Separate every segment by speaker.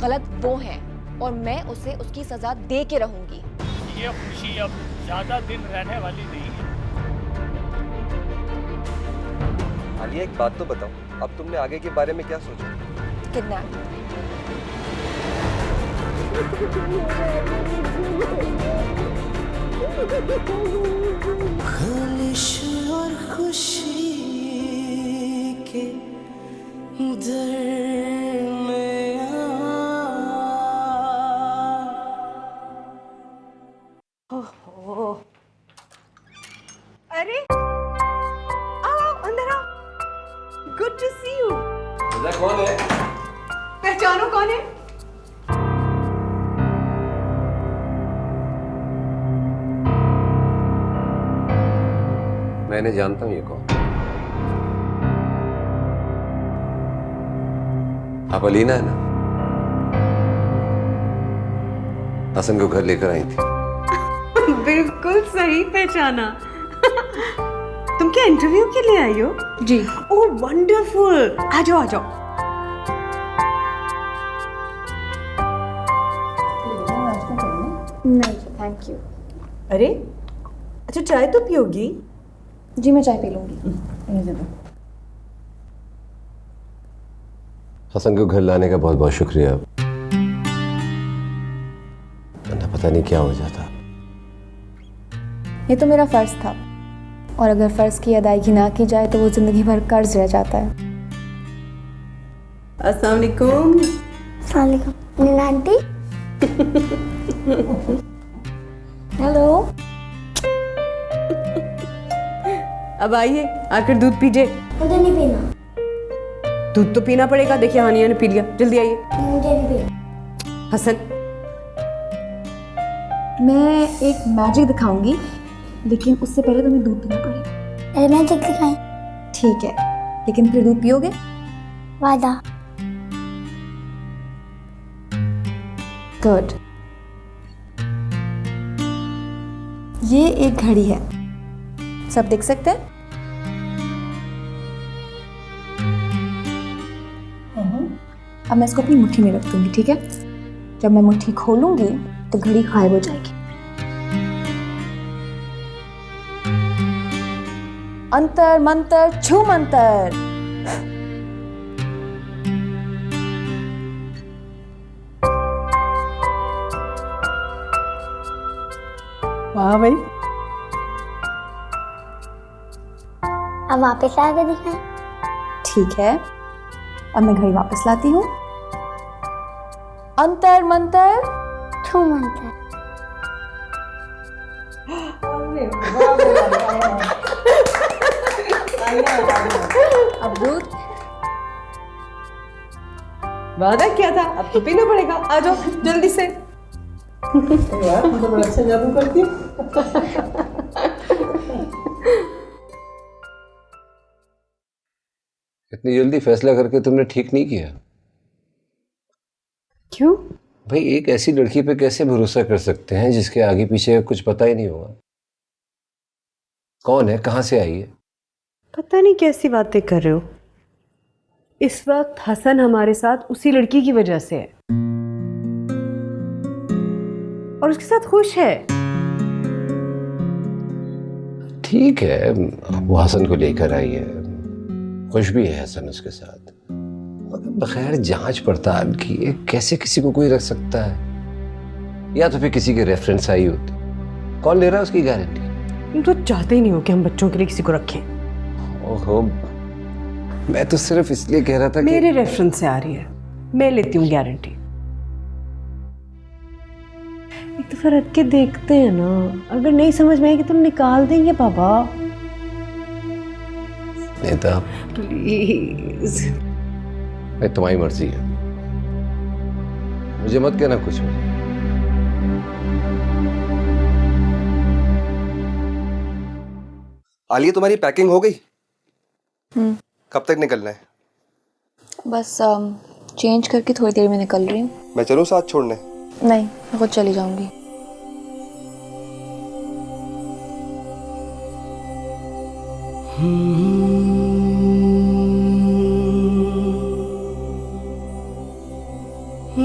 Speaker 1: गलत वो है और मैं उसे उसकी सजा दे के रहूंगी।
Speaker 2: ये खुशी अब ज्यादा दिन रहने वाली नहीं है।
Speaker 3: आलिया, एक बात तो बताओ, अब तुमने आगे के बारे में क्या सोचा?
Speaker 1: किडनैप।
Speaker 4: खालिश और खुशी के
Speaker 5: ओहो, अरे आओ अंदर आओ। Good to see you.
Speaker 3: कौन है?
Speaker 5: पहचानो कौन है?
Speaker 3: मैंने जानता हूँ ये कौन। आप अलीना है ना? हसन को घर लेकर आई थी।
Speaker 5: बिल्कुल सही पहचाना। तुम क्या इंटरव्यू के लिए आई हो?
Speaker 1: जी।
Speaker 5: ओह वंडरफुल, आ जाओ आ जाओ।
Speaker 1: नहीं थैंक यू।
Speaker 5: अरे अच्छा, चाय तो पियोगी?
Speaker 1: जी मैं चाय पी लूंगी।
Speaker 3: हसन को घर लाने का बहुत बहुत शुक्रिया। वरना पता नहीं क्या हो जाता।
Speaker 1: ये तो मेरा फर्ज था और अगर फर्ज की अदायगी ना की जाए तो वो जिंदगी भर कर्ज रह जाता है।
Speaker 5: अस्सलाम वालेकुम।
Speaker 6: नीना आंटी।
Speaker 1: हेलो।
Speaker 5: अब आइए, आकर दूध पीजिए।
Speaker 6: मुझे नहीं पीना।
Speaker 5: दूध तो पीना पड़ेगा, देखिए हानिया ने पी लिया। जल्दी आइए।
Speaker 6: मुझे नहीं पीना।
Speaker 5: हसन,
Speaker 1: मैं एक मैजिक दिखाऊंगी लेकिन उससे पहले तुम्हें दूध पीना पड़ेगा।
Speaker 6: अरे मैजिक दिखाएं।
Speaker 1: ठीक है, लेकिन फिर दूध पियोगे?
Speaker 6: वादा।
Speaker 1: गुड। ये एक घड़ी है, सब देख सकते हैं? अब मैं इसको अपनी मुट्ठी में रख दूंगी, ठीक है? जब मैं मुट्ठी खोलूंगी तो घड़ी गायब हो जाएगी। अंतर मंतर छू मंतर।
Speaker 5: वाह भाई।
Speaker 6: अब वापस आके दिखाएं।
Speaker 1: ठीक है, अब मैं घड़ी वापस लाती हूँ। अंतर मंतर
Speaker 6: छू मंतर।
Speaker 1: अब दूध।
Speaker 5: वादा क्या था, अब तो पीना पड़ेगा। आ जाओ जल्दी से। यार तुम तो बड़ा अच्छा जादू करती हो।
Speaker 3: इतनी जल्दी फैसला करके तुमने ठीक नहीं किया।
Speaker 5: क्यों?
Speaker 3: भाई, एक ऐसी लड़की पे कैसे भरोसा कर सकते हैं जिसके आगे पीछे कुछ पता ही नहीं होगा? कौन है, कहां से आई है?
Speaker 5: पता नहीं कैसी बातें कर रहे हो। इस वक्त हसन हमारे साथ उसी लड़की की वजह से है और उसके साथ खुश है।
Speaker 3: ठीक है, वो हसन को लेकर आई है, खुश भी है हसन उसके साथ, मगर बगैर जांच पड़ताल किए कैसे किसी को कोई रख सकता है? या तो फिर किसी के रेफरेंस आई होती। कौन ले रहा है उसकी गारंटी?
Speaker 5: तुम तो चाहते ही नहीं हो कि हम बच्चों के लिए किसी को रखें।
Speaker 3: ओहो, मैं तो सिर्फ इसलिए कह रहा था कि
Speaker 5: मेरे रेफरेंस से आ रही है, मैं लेती हूँ गारंटी। एक तो फिर रख के देखते हैं ना, अगर नहीं समझ में आएगी तो निकाल देंगे बाबा।
Speaker 3: नेता,
Speaker 5: प्लीज।
Speaker 3: मैं तुम्हारी मर्जी है, मुझे मत कहना कुछ भी।
Speaker 7: आलिया, तुम्हारी पैकिंग हो गई? कब तक निकलना है?
Speaker 1: बस चेंज करके थोड़ी देर में निकल रही हूँ।
Speaker 7: मैं चलूं साथ छोड़ने?
Speaker 1: नहीं, मैं खुद चली जाऊंगी।
Speaker 5: अम्मी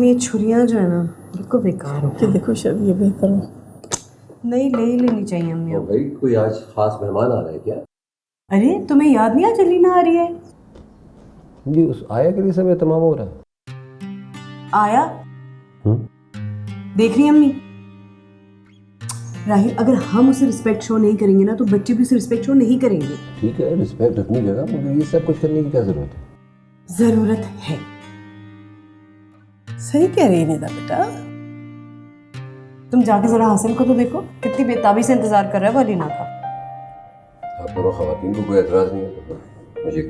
Speaker 5: ये छुरियाँ जो है ना बिल्कुल बेकार हो
Speaker 8: कि देखो शायद ये बेहतर हो।
Speaker 5: नहीं ले ही लेनी चाहिए अम्मी अब।
Speaker 3: भाई कोई आज खास मेहमान आ रहा है क्या?
Speaker 5: अरे तुम्हें याद नहीं आज अलीना आ रही है?
Speaker 3: जी उस आया के लिए सब तमाम हो रहा है।
Speaker 5: आया देख रही हैं अम्मी? राहिल अगर हम उसे रिस्पेक्ट शो नहीं करेंगे ना तो बच्चे भी उसे रिस्पेक्ट शो नहीं करेंगे।
Speaker 3: ठीक है रिस्पेक्ट अपनी जगह, मगर ये सब कुछ करने की क्या जरूरत है?
Speaker 5: जरूरत है।
Speaker 8: सही कह रही है निदा बेटा।
Speaker 5: तुम जाके जरा हसन को तो देखो, कितनी बेताबी से इंतजार कर रहा है वो अलीना का।
Speaker 3: आप दोनों खवातीन को कोई एतराज नहीं है मुझे?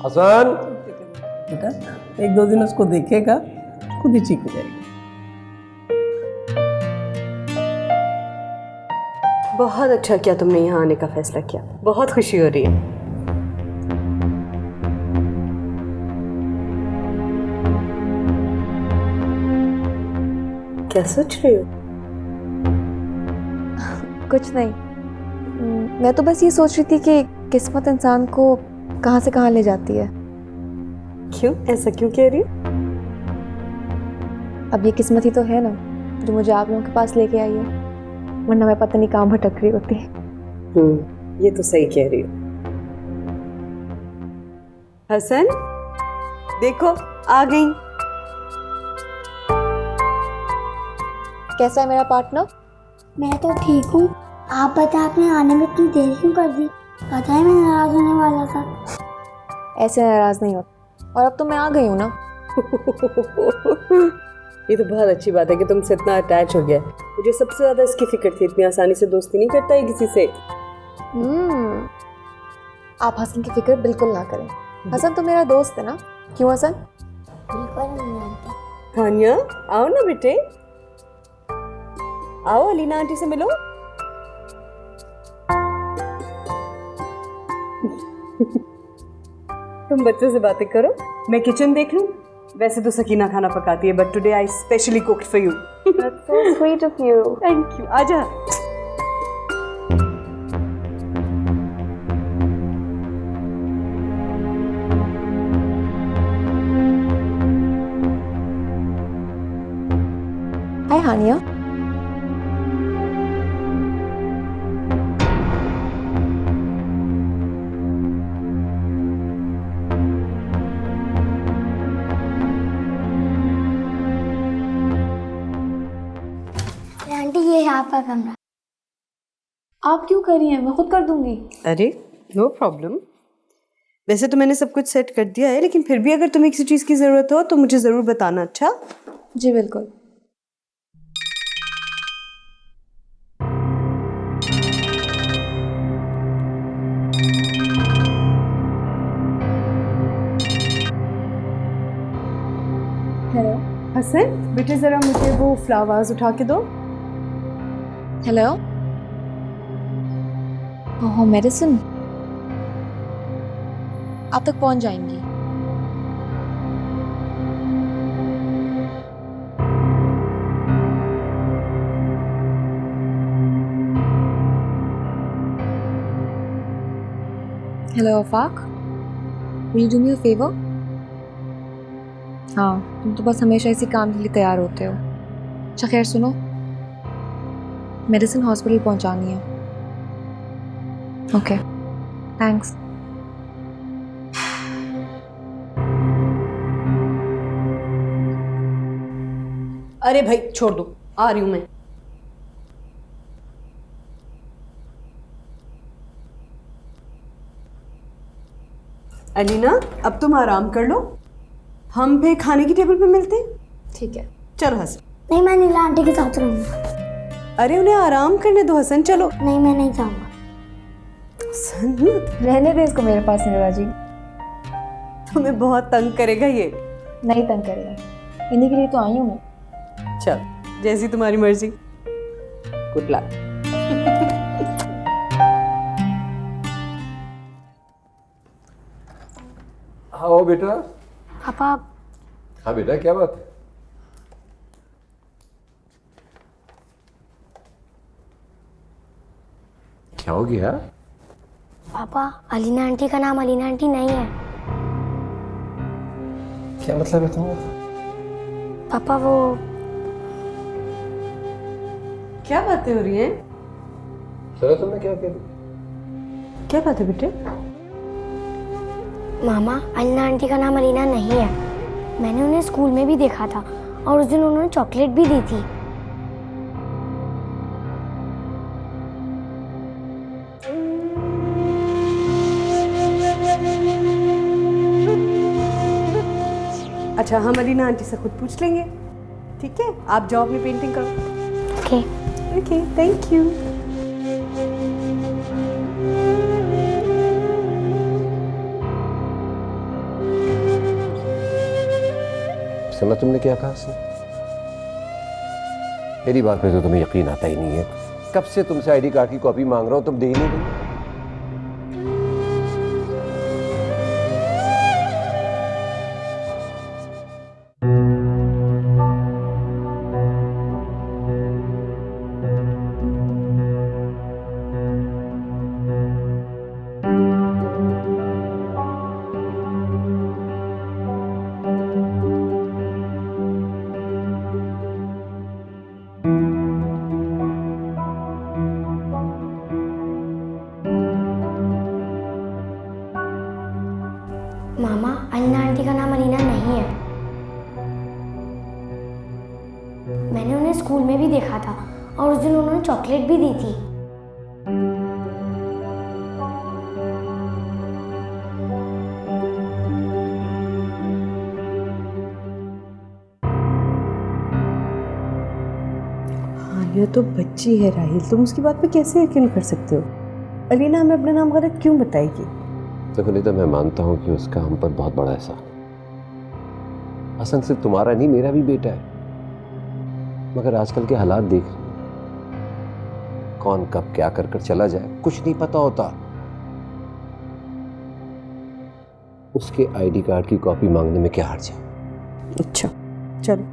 Speaker 3: हसन
Speaker 8: बेटा एक दो दिन उसको देखेगा खुद ही ठीक हो जाएगी।
Speaker 5: बहुत अच्छा किया तुमने यहाँ आने का फैसला किया, बहुत खुशी हो रही है। क्या सोच रही हो?
Speaker 1: कुछ नहीं, मैं तो बस ये सोच रही थी कि किस्मत इंसान को कहाँ से कहाँ ले जाती है।
Speaker 5: क्यों ऐसा क्यों कह रही हो?
Speaker 1: अब ये किस्मत ही तो है ना जो मुझे आप लोगों के पास लेके आई है, वरना मैं पता नहीं कहाँ भटक रही होती।
Speaker 5: ये तो सही कह रही हो। हसन देखो आ गई।
Speaker 1: कैसा है मेरा पार्टनर?
Speaker 6: मैं तो ठीक हूँ। आप बता आपने आने में इतनी देर क्यों कर दी? पता है मैं नाराज होने वाला था।
Speaker 1: ऐसे नाराज नहीं होता, और अब तो मैं आ गई हूँ ना।
Speaker 5: ये तो बहुत अच्छी बात है कि तुमसे इतना अटैच हो गया। मुझे सबसे ज्यादा इसकी फिक्र थी, इतनी आसानी से दोस्ती नहीं करता है किसी से।
Speaker 1: आप हसन की फिक्र बिल्कुल ना करें। हसन तो मेरा दोस्त है ना, क्यों हसन?
Speaker 6: बिल्कुल नहीं आंटी।
Speaker 5: तानिया आओ ना बेटे, आओ अलीना आंटी से मिलो। तुम बच्चों से बातें करो, मैं किचन देख लूं। वैसे तो सकीना खाना पकाती है, but today I specially cooked for you.
Speaker 1: That's so sweet of you.
Speaker 5: Thank you. आजा।
Speaker 1: हाय हानिया।
Speaker 6: आंटी ये है आपका कमरा।
Speaker 1: आप क्यों कर रही हैं? मैं खुद कर दूंगी।
Speaker 5: अरे नो प्रॉब्लम। वैसे तो मैंने सब कुछ सेट कर दिया है, लेकिन फिर भी अगर तुम्हें किसी चीज़ की ज़रूरत हो तो मुझे ज़रूर बताना। अच्छा?
Speaker 1: जी बिल्कुल। हेलो
Speaker 5: हसन बेटे ज़रा मुझे वो फ्लावर्स उठा के दो।
Speaker 1: हेलो। ओह मेडिसिन आप तक पहुंच जाएंगी। Hello Afaq, will you do me a favour? हाँ तुम तो बस हमेशा इसी काम के लिए तैयार होते हो। अच्छा खैर सुनो, मेडिसिन हॉस्पिटल पहुंचानी है। Okay thanks.
Speaker 5: अरे भाई छोड़ दो, आ रही हूँ मैं। अलीना अब तुम आराम कर लो, हम फिर खाने की टेबल पे मिलते हैं।
Speaker 1: ठीक है।
Speaker 5: चलो हसन।
Speaker 6: नहीं मैं नीला आंटी के साथ रहूंगा।
Speaker 5: अरे उन्हें आराम करने दो हसन, चलो।
Speaker 6: नहीं मैं नहीं जाऊंगा।
Speaker 5: हसन
Speaker 1: रहने दे इसको मेरे पास निरा जी।
Speaker 5: तुम्हें बहुत तंग करेगा ये।
Speaker 1: नहीं तंग करेगा, इन्हीं के लिए तो आई हूँ मैं।
Speaker 5: चल जैसी तुम्हारी मर्जी। Good luck.
Speaker 3: आओ बेटा।
Speaker 6: पापा
Speaker 3: हाँ बेटा, क्या बात है? क्या हो गया?
Speaker 6: पापा अलीना आंटी का नाम अलीना आंटी नहीं है।
Speaker 3: क्या मतलब है तुम्हारा?
Speaker 6: पापा वो
Speaker 5: क्या बातें हो रही हैं?
Speaker 3: चलो, तुमने क्या कह दी?
Speaker 5: क्या बात है बेटे?
Speaker 6: मामा अलीना आंटी का नाम अलीना नहीं है। मैंने उन्हें स्कूल में भी देखा था और उस दिन उन्होंने चॉकलेट भी दी थी।
Speaker 5: अच्छा, हम अलीना आंटी से खुद पूछ लेंगे। ठीक है, आप जाओ अपनी पेंटिंग करो।
Speaker 6: ओके।
Speaker 5: Okay, thank you.
Speaker 3: सुना तुमने क्या कहा उसने? मेरी बात पे तो तुम्हें यकीन आता ही नहीं है। कब से तुमसे आईडी कार्ड की कॉपी मांग रहा हूं, तुम दे ही नहीं रही।
Speaker 6: मामा अलीना आंटी का नाम अलीना नहीं है। मैंने उन्हें स्कूल में भी देखा था और उस दिन उन्होंने चॉकलेट भी दी थी।
Speaker 5: हाँ, ये तो बच्ची है राहिल, तुम उसकी बात पे कैसे यकीन कर सकते हो? अलीना हमें अपना नाम गलत क्यों बताएगी?
Speaker 3: देखो नहीं तो मैं मानता हूं कि उसका हम पर बहुत बड़ा एहसान। हसन सिर्फ तुम्हारा नहीं, मेरा भी बेटा है। मगर आजकल के हालात देख रहे हो। कौन कब क्या कर कर चला जाए कुछ नहीं पता होता। उसके आईडी कार्ड की कॉपी मांगने में क्या हर्ज है?
Speaker 5: अच्छा चलो,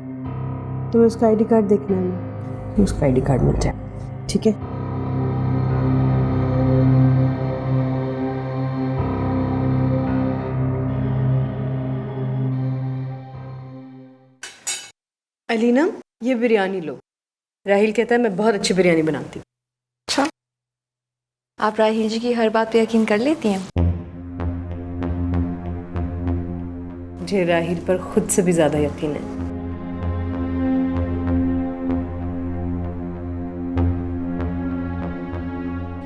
Speaker 5: तुम्हें उसका आईडी कार्ड देखना है, तो उसका आईडी कार्ड मिल जाए। ठीक है, अलीना ये बिरयानी लो। राहिल कहता है मैं बहुत अच्छी बिरयानी बनाती हूँ।
Speaker 1: अच्छा, आप राहिल जी की हर बात पे यकीन कर लेती हैं?
Speaker 5: मुझे राहिल पर खुद से भी ज्यादा यकीन है।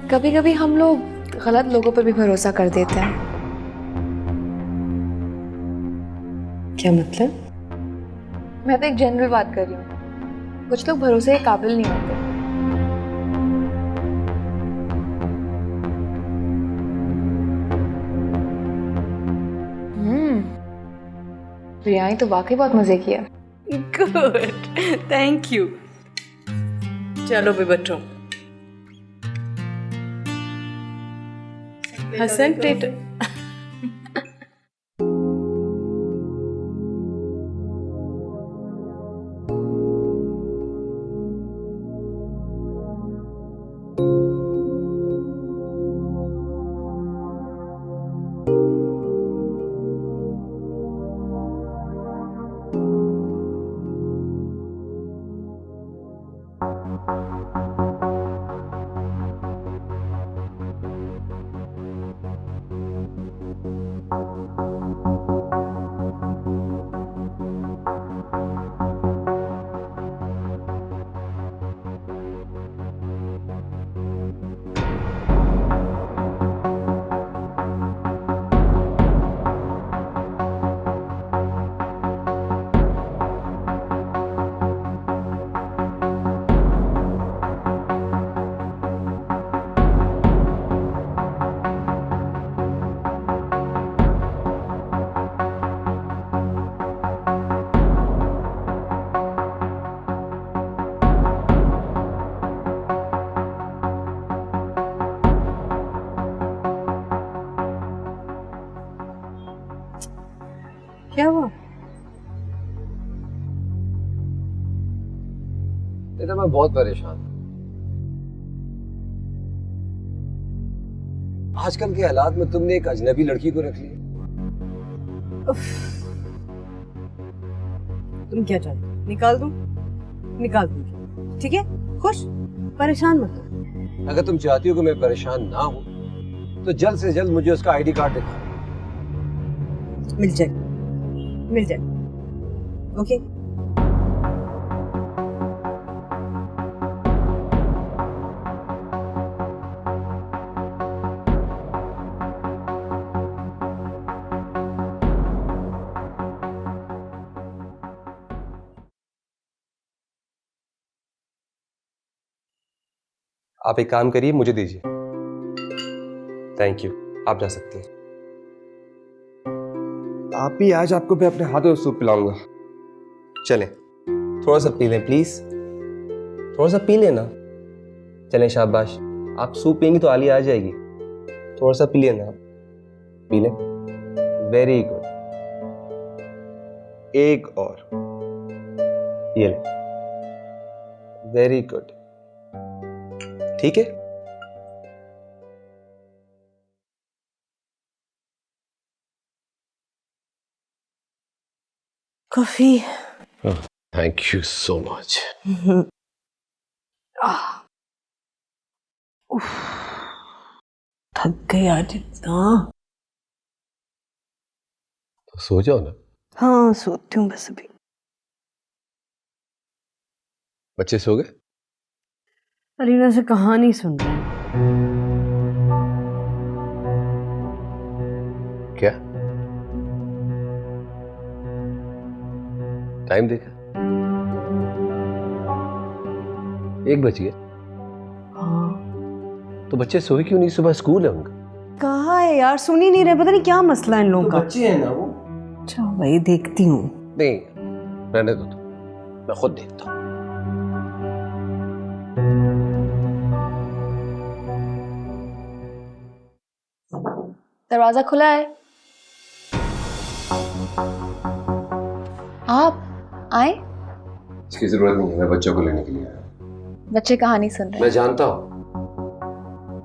Speaker 1: कभी कभी हम लोग गलत लोगों पर भी भरोसा कर देते हैं।
Speaker 5: क्या मतलब?
Speaker 1: मैं तो एक जनरल बात कर रही हूँ। कुछ लोग भरोसे के काबिल नहीं होते। बिरयानी तो वाकई बहुत मजे की है।
Speaker 5: Good, thank you. चलो भी बच्चों, हसन प्लेट।
Speaker 3: मैं बहुत परेशान हूं। आजकल के हालात में तुमने एक अजनबी लड़की को रख लिया।
Speaker 5: तुम क्या चाहते हो? निकाल दूं? निकाल दूंगी, ठीक है? खुश? परेशान मत हो।
Speaker 3: अगर तुम चाहती हो कि मैं परेशान ना हूं तो जल्द से जल्द मुझे उसका आईडी कार्ड दिखा।
Speaker 5: मिल जाएगा, मिल जाएगा। ओके?
Speaker 7: आप एक काम करिए, मुझे दीजिए। थैंक यू, आप जा सकती हैं। आप ही आज आपको मैं अपने हाथों से सूप पिलाऊंगा। चलें, थोड़ा सा पी लें प्लीज, थोड़ा सा पी लेना। चलें, शाबाश। आप सूप पियेंगी तो आलिया आ जाएगी। थोड़ा सा पी लेना, आप पी लें। वेरी गुड, एक और, ये लें। वेरी गुड, ठीक है।
Speaker 5: Coffee.
Speaker 3: Thank you so much.
Speaker 5: थक गई आज इतना।
Speaker 3: तो सो जाओ ना।
Speaker 5: हाँ, सोती हूँ बस अभी।
Speaker 3: बच्चे सो गए?
Speaker 5: अलीना से कहानी सुन रहे हैं।
Speaker 3: क्या टाइम देखा? 1 बज गया।
Speaker 5: हाँ।
Speaker 3: तो बच्चे सोए क्यों नहीं? सुबह स्कूल है उनका।
Speaker 5: कहा है यार, सुन ही नहीं रहे। पता नहीं क्या मसला है इन लोगों का।
Speaker 7: बच्चे हैं ना वो।
Speaker 5: अच्छा भाई, देखती हूँ।
Speaker 3: नहीं, रहने दो, मैं खुद देखता हूँ।
Speaker 1: दरवाजा खुला है। आप आए?
Speaker 3: इसकी जरूरत नहीं है, मैं बच्चों को लेने के लिए आया।
Speaker 1: बच्चे कहानी सुन रहे
Speaker 3: मैं जानता हूँ,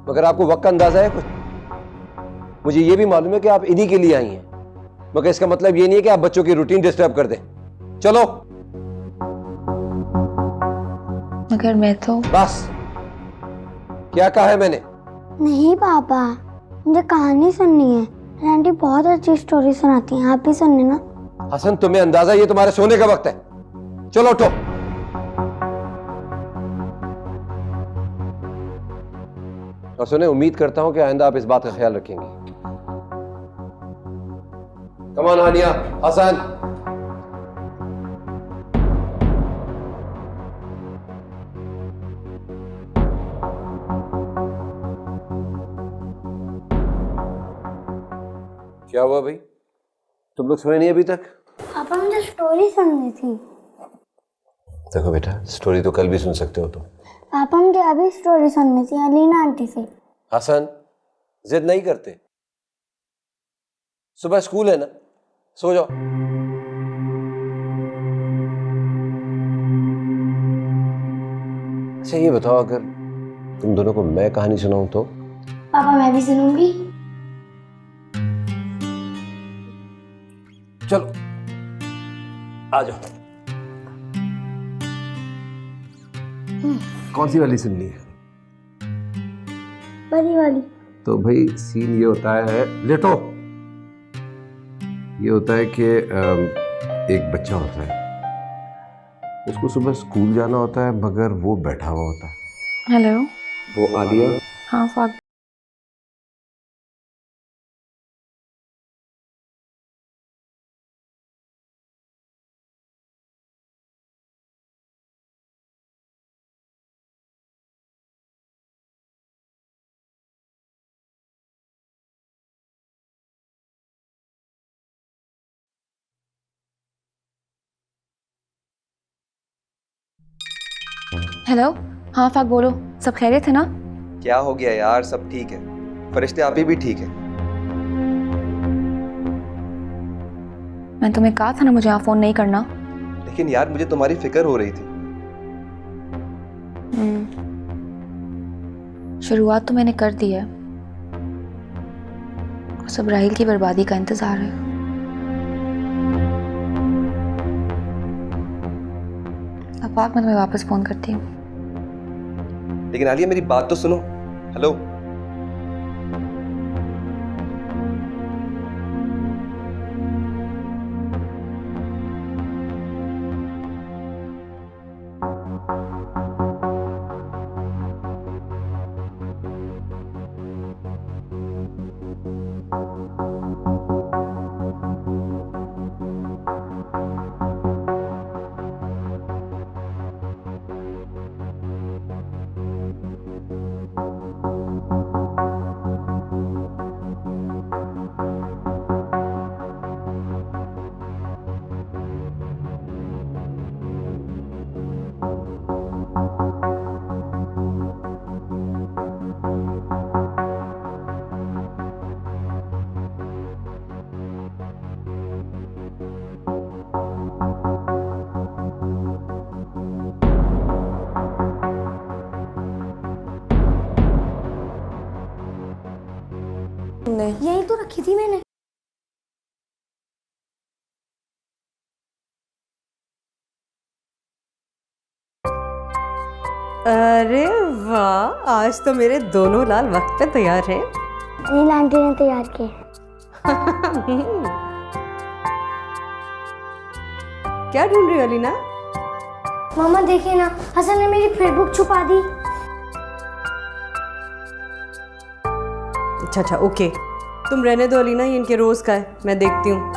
Speaker 3: मगर आपको वक्त का अंदाजा है कुछ? मुझे ये भी मालूम है कि आप इन्हीं के लिए आई हैं, मगर इसका मतलब ये नहीं है कि आप बच्चों की रूटीन डिस्टर्ब कर दें। चलो।
Speaker 1: मगर मैं तो।
Speaker 3: बस, क्या कहा है मैंने?
Speaker 6: नहीं पापा, मुझे कहानी सुननी है। आंटी बहुत अच्छी स्टोरी सुनाती हैं, आप भी सुनने ना।
Speaker 3: हसन, तुम्हें अंदाजा ये तुम्हारे सोने का वक्त है। चलो उठो। और सुने, उम्मीद करता हूं कि आइंदा आप इस बात का ख्याल रखेंगे। कमान हानिया, हसन। क्या हुआ भाई? तुम लोग सोए नहीं अभी तक?
Speaker 6: पापा मुझे स्टोरी सुननी थी।
Speaker 3: देखो बेटा, स्टोरी तो कल भी सुन सकते हो तुम।
Speaker 6: पापा मुझे अभी स्टोरी सुननी थी अलीना आंटी से।
Speaker 3: हसन, जिद नहीं करते। सुबह स्कूल है ना, सो जाओ। अच्छा ये बताओ, अगर तुम दोनों को मैं कहानी सुनाऊं तो?
Speaker 6: पापा मैं भी सुनूंगी।
Speaker 3: चलो आ जाओ। कौन सी वाली सुननी है?
Speaker 6: बड़ी वाली।
Speaker 3: तो भाई सीन ये होता है, लेटो। ये होता है कि एक बच्चा होता है, उसको सुबह स्कूल जाना होता है, मगर वो बैठा हुआ होता है।
Speaker 1: हेलो।
Speaker 3: वो आलिया।
Speaker 1: हाँ फाक। हेलो। हाँ फाक, बोलो। सब खैरियत है ना?
Speaker 7: क्या हो गया यार, सब ठीक है। फरिश्ते आप ही भी ठीक है।
Speaker 1: मैंने तुम्हें कहा था ना मुझे यहाँ फोन नहीं करना।
Speaker 7: लेकिन यार मुझे तुम्हारी फिक्र हो रही थी।
Speaker 1: शुरुआत तो मैंने कर दी है, सब राहिल की बर्बादी का इंतजार है। अब आप, मैं तुम्हें वापस फोन करती हूँ।
Speaker 7: लेकिन आलिया मेरी बात तो सुनो। हेलो।
Speaker 6: यही तो रखी थी मैंने।
Speaker 5: अरे वाह, आज तो मेरे दोनों लाल वक्त पे तैयार हैं।
Speaker 6: अनिल आंटी ने तैयार किए।
Speaker 5: क्या ढूंढ रही हो अलीना?
Speaker 6: मामा देखिए ना, हसन ने मेरी फिर बुक छुपा दी।
Speaker 5: अच्छा ओके, तुम रहने दो अलीना, ये इनके रोज का है, मैं देखती हूँ।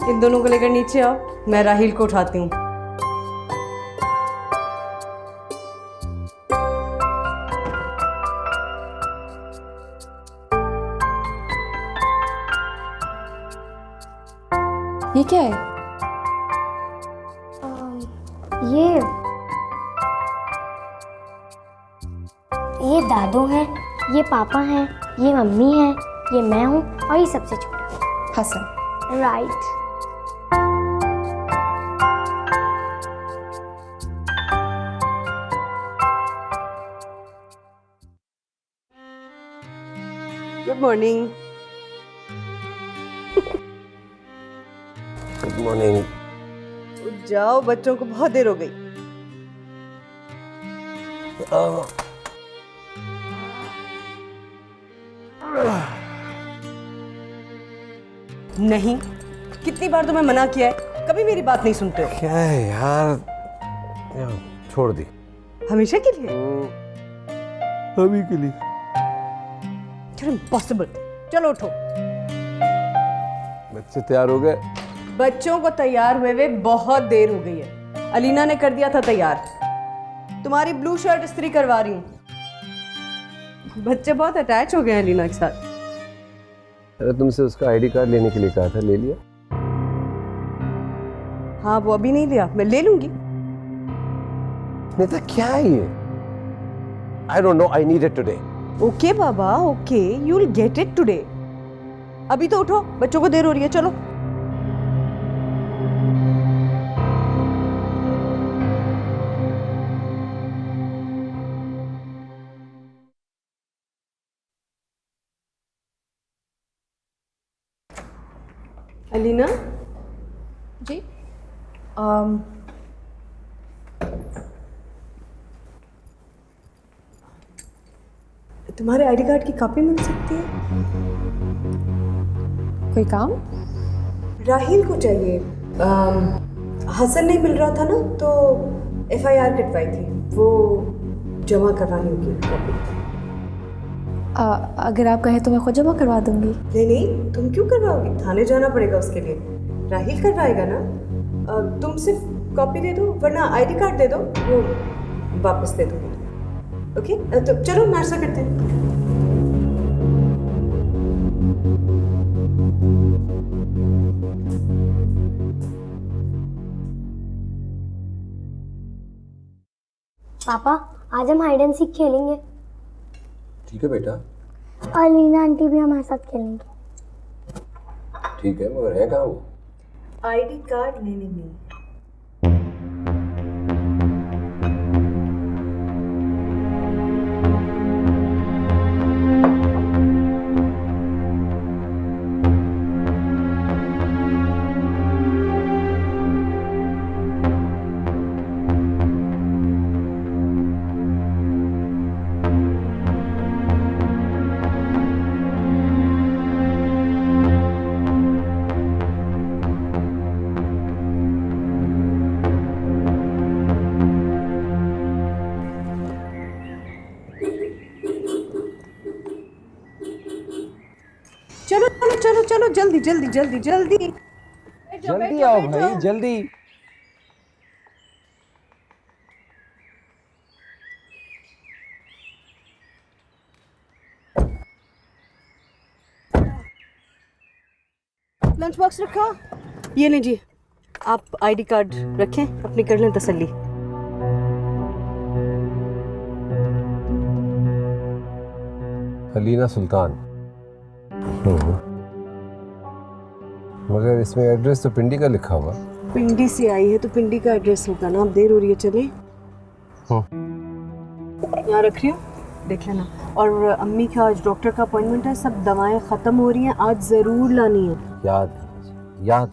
Speaker 5: इन दोनों को लेकर नीचे आओ, मैं राहिल को उठाती हूँ।
Speaker 1: ये क्या है?
Speaker 6: ये दादू हैं, ये पापा हैं, ये मम्मी हैं, ये मैं हूँ और ये सबसे छोटा
Speaker 1: Hasan.
Speaker 6: Right.
Speaker 5: Good morning.
Speaker 3: Good morning.
Speaker 5: उठ जाओ, बच्चों को बहुत देर हो गई। नहीं, कितनी बार तुम्हें मना किया है, कभी मेरी बात नहीं सुनते हो।
Speaker 3: क्या है यार, छोड़ दी।
Speaker 5: हमेशा के लिए?
Speaker 3: अभी के लिए।
Speaker 5: इम्पॉसिबल। चलो उठो।
Speaker 3: बच्चे तैयार हो गए?
Speaker 5: बच्चों को तैयार हुए हुए बहुत देर हो गई है। अलीना ने कर दिया था तैयार। तुम्हारी ब्लू शर्ट इस्त्री करवा रही हूँ। बच्चे बहुत अटैच हो गए अलीना के साथ।
Speaker 3: अरे तुमसे उसका आईडी कार्ड लेने के लिए कहा था, ले लिया?
Speaker 5: हाँ, वो अभी नहीं लिया, मैं ले लूंगी।
Speaker 3: नहीं तो क्या है ये? I don't know, I need it today.
Speaker 5: Okay Baba, okay, you will get it today. अभी तो उठो, बच्चों को देर हो रही है, चलो। अलीना
Speaker 1: जी।
Speaker 5: तुम्हारे आईडी कार्ड की कॉपी मिल सकती है?
Speaker 1: कोई काम?
Speaker 5: राहिल को चाहिए। हसन नहीं मिल रहा था ना, तो FIR कटवाई थी, वो जमा करवानी होगी कॉपी।
Speaker 1: अगर आप कहें तो मैं खुद जमा करवा दूंगी।
Speaker 5: नहीं नहीं, तुम क्यों करवाओगी? थाने जाना पड़ेगा उसके लिए। राहिल करवाएगा ना। तुम सिर्फ कॉपी दे दो, वरना आईडी कार्ड दे दो, वो वापस दे दूंगी। ओके, तो चलो नाश्ता करते हैं।
Speaker 6: पापा आज हम हाइड एंड सीक खेलेंगे
Speaker 3: ठीक है बेटा,
Speaker 6: और लीना आंटी भी हमारे साथ खेलेंगे।
Speaker 3: ठीक है, मगर है कहाँ वो?
Speaker 5: आईडी कार्ड लेने में। चलो चलो चलो चलो, जल्दी जल्दी जल्दी जल्दी
Speaker 7: जल्दी आओ भाई, जल्दी।
Speaker 5: लंच बॉक्स रखा, ये लीजिए। आप आईडी कार्ड रखें, अपनी कर लें तसल्ली।
Speaker 3: अलीना सुल्तान। मगर इसमें एड्रेस तो पिंडी का लिखा हुआ।
Speaker 5: पिंडी से आई है तो पिंडी का एड्रेस होगा ना। अब देर हो रही है, चले। यहाँ रख रही हूँ, देख लेना। और अम्मी का आज डॉक्टर का अपॉइंटमेंट है, सब दवाएं ख़त्म हो रही हैं, आज ज़रूर लानी है।
Speaker 3: याद याद।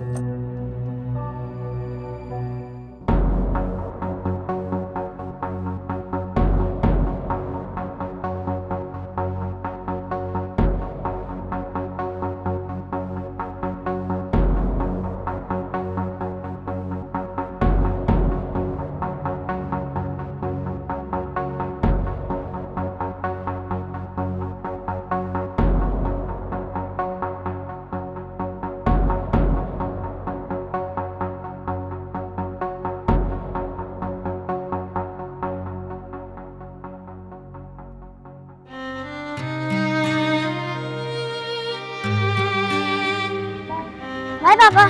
Speaker 6: बाय पापा।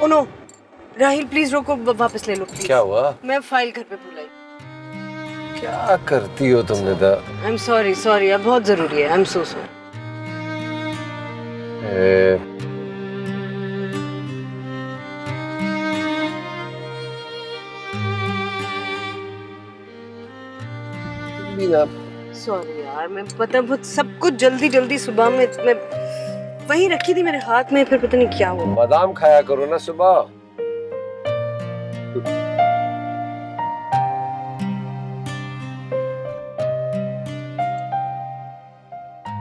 Speaker 5: ओ नो, राहिल प्लीज रोको, वापस ले लो प्लीज।
Speaker 3: क्या हुआ?
Speaker 5: मैं फाइल घर पे भूल आई।
Speaker 3: क्या करती हो तुम Nida?
Speaker 5: I am sorry sorry, अब बहुत जरूरी है। I am so sorry. Sorry यार, मैं पता बहुत सब कुछ जल्दी जल्दी सुबह में मैं वहीं रखी थी मेरे हाथ में, फिर पता नहीं क्या हुआ।
Speaker 3: बादाम खाया करो ना सुबह।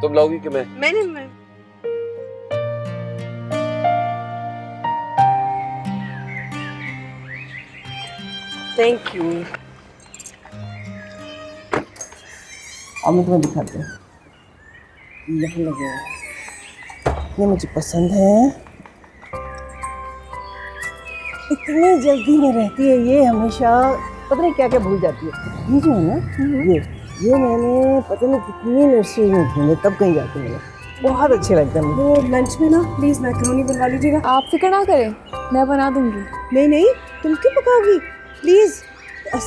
Speaker 3: तुम लोगी कि मैं?
Speaker 5: मैंने थैंक यू।
Speaker 8: अब मैं तुम्हें दिखाती हूँ, यहाँ लगे हैं, ये मुझे पसंद है। इतनी जल्दी में रहती है ये, हमेशा पता नहीं क्या क्या भूल जाती है। ये जो है ना, ये मैंने पता नहीं कितनी नर्सरी में ढूंढे, तब कहीं जाके मिले। बहुत अच्छे लगते हैं मुझे।
Speaker 5: वो लंच में ना प्लीज मैकरोनी बनवा लीजिएगा।
Speaker 1: आप फिक्र ना करें, मैं बना दूंगी।
Speaker 5: नहीं नहीं, तुम क्यों पकाओगी? प्लीज,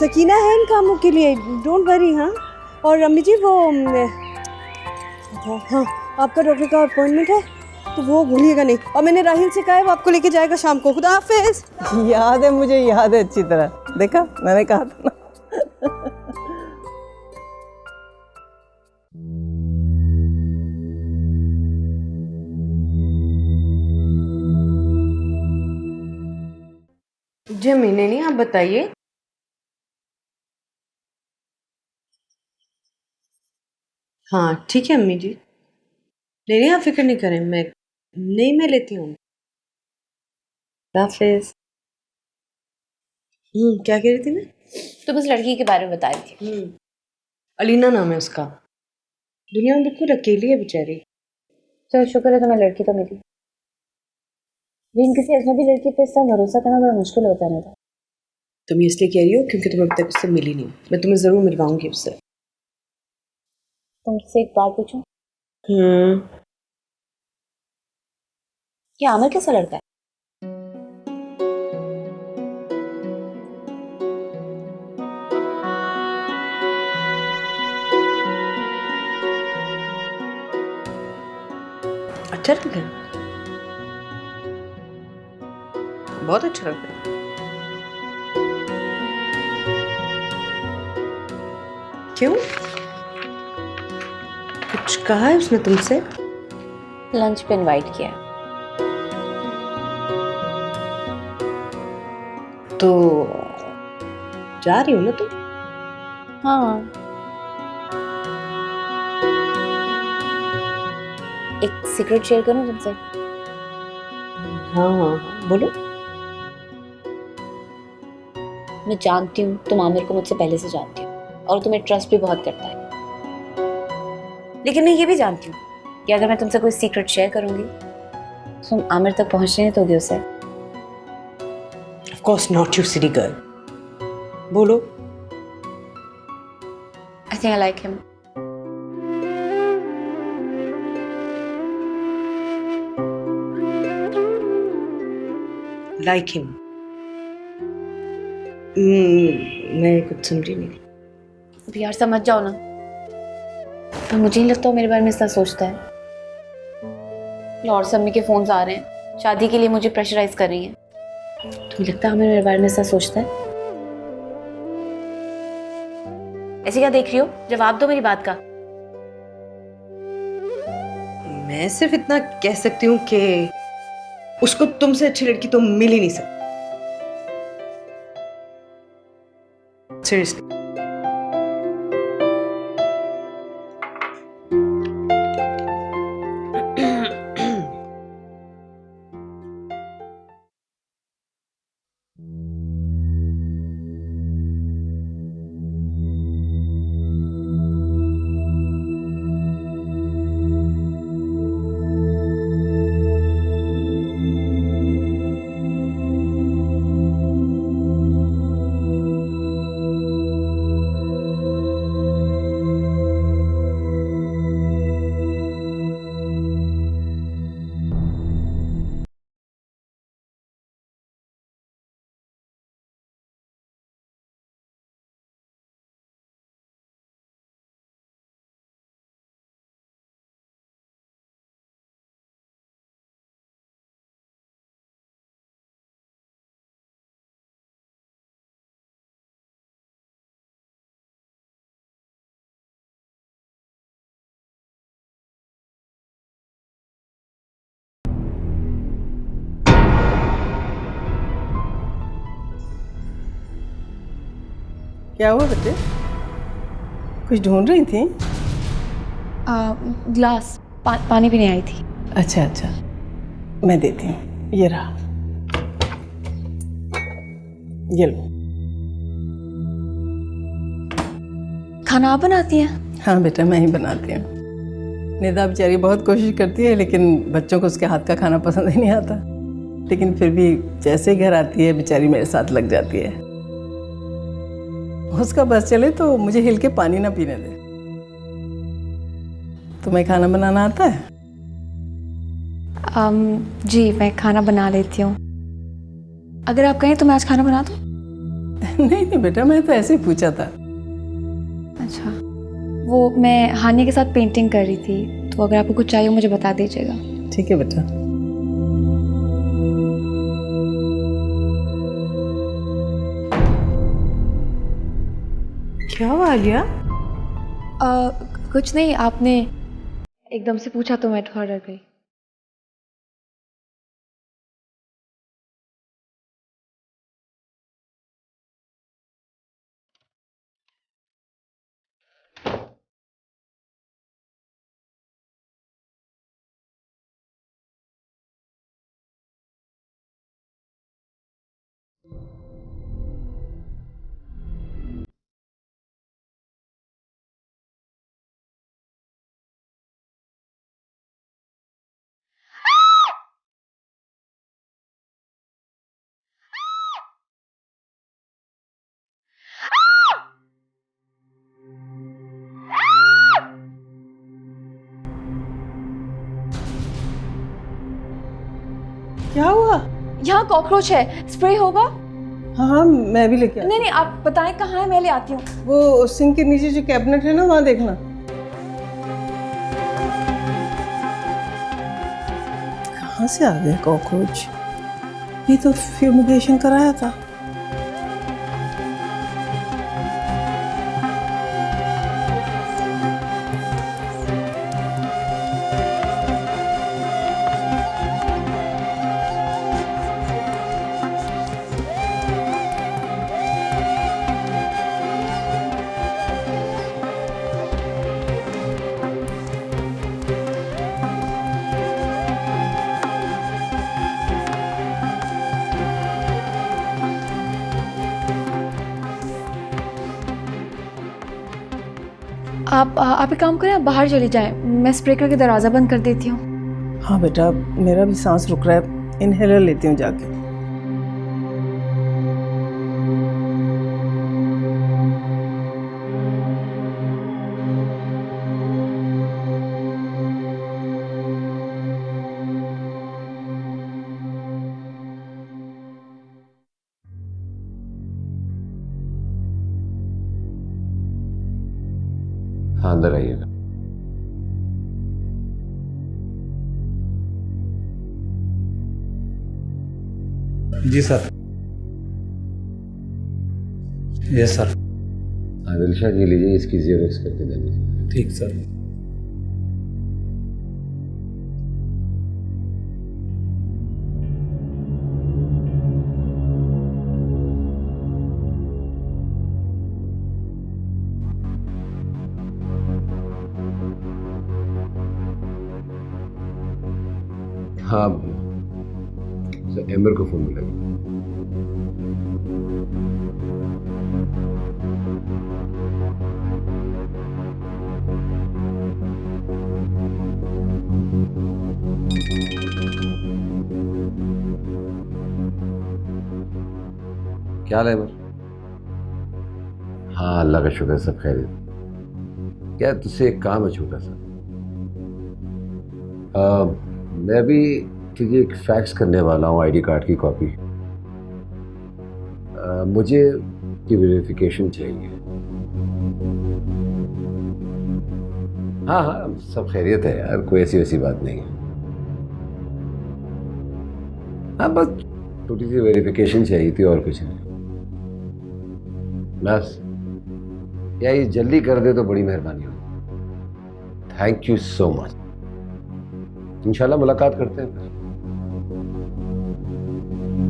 Speaker 5: सकीना है इन कामों के लिए, डोंट वरी। हाँ, और अम्मी जी वो हाँ, आपका डॉक्टर का अपॉइंटमेंट है तो वो भूलिएगा नहीं। और मैंने राहिल से कहा है वो आपको लेके जाएगा शाम को। खुदा हाफिज।
Speaker 8: याद है, मुझे याद है अच्छी तरह, देखा मैंने कहा था ना।
Speaker 5: जी मैंने नहीं, आप बताइए। हाँ ठीक है अम्मी जी। नहीं नहीं, आप फिक्र नहीं करें, मैं लेती हूँ। हाफिज। क्या कह रही थी मैं?
Speaker 9: तुम उस लड़की के बारे में बता रही थी।
Speaker 5: अलीना नाम है उसका। दुनिया में बिल्कुल अकेली है बेचारी।
Speaker 9: चल शुक्र है तुम्हें लड़की तो मिली, लेकिन किसी अजनबी लड़की पे इस तरह भरोसा करना बड़ा मुश्किल होता है।
Speaker 5: तुम ये इसलिए कह रही हो क्योंकि तुम अभी तक उससे मिली नहीं। मैं तुम्हें जरूर मिलवाऊंगी उससे।
Speaker 9: तुमसे एक बात पूछूं?
Speaker 5: हम्म।
Speaker 9: ये आमिर कैसा लड़का है?
Speaker 5: अच्छा लड़का है, बहुत अच्छा लड़का है। क्यों, कुछ कहा है उसने तुमसे?
Speaker 9: लंच पे इनवाइट किया है।
Speaker 5: तो जा रही हो ना तुम?
Speaker 9: हाँ, एक सीक्रेट शेयर करूं तुमसे?
Speaker 5: हाँ हाँ हाँ, बोलो।
Speaker 9: मैं जानती हूँ तुम आमिर को मुझसे पहले से जानती हो और तुम्हें ट्रस्ट भी बहुत करता है, लेकिन मैं ये भी जानती हूँ कि अगर मैं तुमसे कोई सीक्रेट शेयर करूंगी तो तुम आमिर तक पहुंचने नहीं दोगे उसे।
Speaker 5: Of course not, you silly girl. बोलो।
Speaker 9: I think I like him.
Speaker 5: Like him. मैं कुछ समझी नहीं।
Speaker 9: अब यार समझ जाओ ना, पर मुझे नहीं लगता वो मेरे बारे में इतना सोचता है। और सम्मी के फोन्स आ रहे हैं, शादी के लिए मुझे प्रेशराइज कर रही है। तुम्हें लगता है मेरे बारे में ऐसा सोचता है? ऐसे क्या देख रही हो, जवाब दो मेरी बात का।
Speaker 5: मैं सिर्फ इतना कह सकती हूँ कि उसको तुमसे अच्छी लड़की तो मिल ही नहीं सकती। सीरियसली।
Speaker 8: क्या हुआ बेटे, कुछ ढूंढ रही थी?
Speaker 1: ग्लास पानी पीने आई थी।
Speaker 8: अच्छा अच्छा, मैं देती हूँ, ये रहा, ये लो।
Speaker 1: खाना आप बनाती हैं?
Speaker 8: हाँ बेटा, मैं ही बनाती हूँ। निदा बेचारी बहुत कोशिश करती है, लेकिन बच्चों को उसके हाथ का खाना पसंद ही नहीं आता। लेकिन फिर भी जैसे ही घर आती है बेचारी मेरे साथ लग जाती है। उसका बस चले तो मुझे हिल के पानी ना पीने दे। तुम्हें खाना बनाना आता है?
Speaker 1: जी मैं खाना बना लेती हूँ। अगर आप कहें तो मैं आज खाना बना दूँ?
Speaker 8: नहीं नहीं बेटा, मैं तो ऐसे ही पूछा था।
Speaker 1: अच्छा, वो मैं हानिया के साथ पेंटिंग कर रही थी, तो अगर आपको कुछ चाहिए मुझे बता दीजिएगा।
Speaker 8: ठीक है बेटा।
Speaker 5: क्या हुआ आलिया?
Speaker 1: कुछ नहीं, आपने एकदम से पूछा तो मैं थोड़ा डर गई।
Speaker 8: क्या हुआ?
Speaker 1: यहाँ कॉकरोच है, स्प्रे होगा?
Speaker 8: हाँ हाँ, मैं भी लेके
Speaker 1: नहीं नहीं, आप बताएं कहाँ है, मैं ले आती हूँ।
Speaker 8: वो सिंक के नीचे जो कैबिनेट है ना, वहाँ देखना। कहाँ से आ गए कॉकरोच? ये तो फ्यूमिगेशन कराया था।
Speaker 1: आप एक काम करें, आप बाहर चली जाएं, मैं स्प्रे करके दरवाज़ा बंद कर देती हूँ।
Speaker 8: हाँ बेटा, मेरा भी सांस रुक रहा है, इनहेलर लेती हूँ जाके।
Speaker 3: हाँ, अंदर आइएगा।
Speaker 10: जी sir. Yes sir.
Speaker 3: Adil Shah ji लीजिए, इसकी ज़ेरोक्स करके दे दीजिए।
Speaker 10: ठीक सर।
Speaker 3: हाँ, एमर को फोन मिलेगा। क्या हाल है एमर? हाँ, अल्लाह का शुक्र, सब खैरियत। क्या तुझसे एक काम है छोटा सा। मैं अभी तुझे एक फैक्स करने वाला हूँ आईडी कार्ड की कॉपी। मुझे की वेरिफिकेशन चाहिए। हाँ हाँ, सब खैरियत है यार, कोई ऐसी वैसी बात नहीं है। हाँ, बस छोटी सी वेरिफिकेशन चाहिए थी और कुछ नहीं। बस या ये जल्दी कर दे तो बड़ी मेहरबानी होगी। Thank you so much. इंशाल्लाह मुलाकात करते हैं फिर।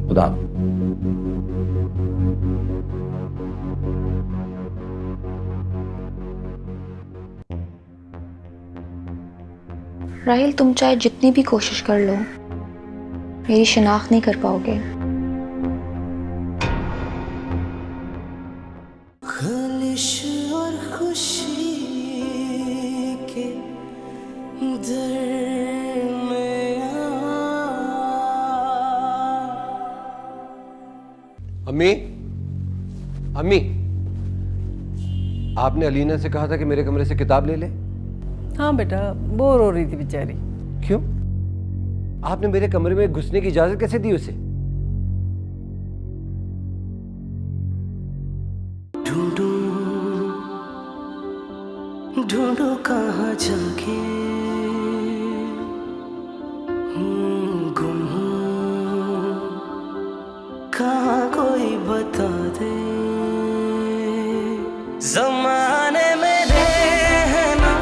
Speaker 3: खुदा।
Speaker 1: राहिल, तुम चाहे जितनी भी कोशिश कर लो, मेरी शिनाख्त नहीं कर पाओगे।
Speaker 4: खलिश और खुशी के
Speaker 3: अम्मी, अम्मी, आपने अलीना से कहा था कि मेरे कमरे से किताब ले ले।
Speaker 8: हाँ बेटा, बोर हो रही थी बेचारी।
Speaker 3: क्यों? आपने मेरे कमरे में घुसने की इजाजत कैसे दी उसे?
Speaker 4: ढूंढूं ढूंढूं कहाँ जाके, गुम हूँ कहाँ कोई बता दे। जमाने में रहना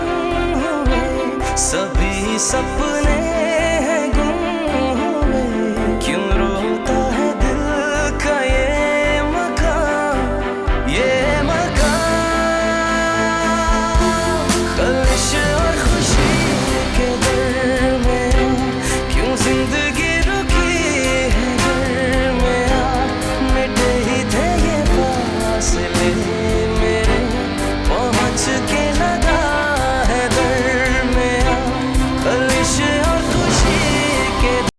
Speaker 4: हुए सभी सपने